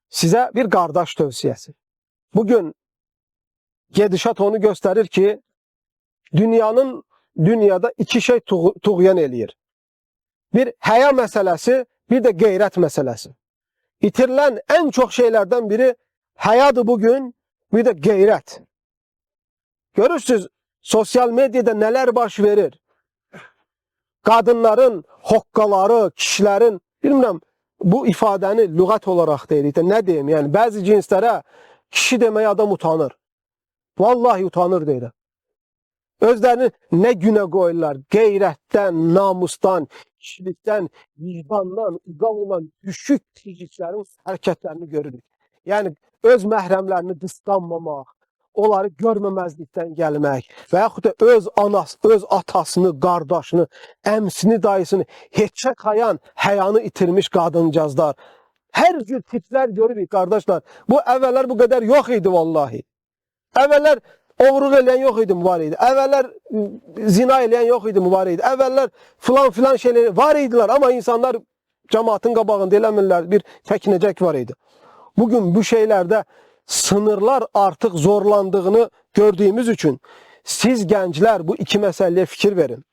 Size bir qardaş tövsiyesi. Bugün gedişat onu gösterir ki dünyada iki şey tuğyan eləyir. Bir həya məsələsi, bir de qeyrət məsələsi. İtirilen en çok şeylerden biri həyadır bugün, bir de qeyrət. Görürsünüz sosyal medyada neler baş verir. Kadınların hoqqaları, kişilerin, bilmirəm bu ifadəni lüğət olarak deyirik de ne diyeyim yani bazı cinslere kişi demeye adam utanır. Vallahi utanır deyirəm. Özlerini ne güne koyurlar? Qeyrətdən, namusdan, kişilikdən, vicdandan, uzaq olan düşük tizliklərin hərəkətlərini görürük. Yani öz məhrəmlərini qısqanmamaq, onları görməməzlikdən gəlmək və yaxud da öz anası, öz atasını, qardaşını, əmsini, dayısını heçə qayan həyanı itirmiş qadıncazlar. Hər cür tiplər görürük qardaşlar. Bu əvvəllər bu qədər yox idi vallahi. Əvvəllər oğruq eləyən yox idi, var idi. Əvvəllər zina eləyən yox idi, var idi. Əvvəllər filan şeyler var idilər, amma insanlar cemaatın qabağında eləmirlər, bir çəkinəcək var idi. Bugün bu şeylerde sınırlar artık zorlandığını gördüğümüz için siz gençler bu iki meseleye fikir verin.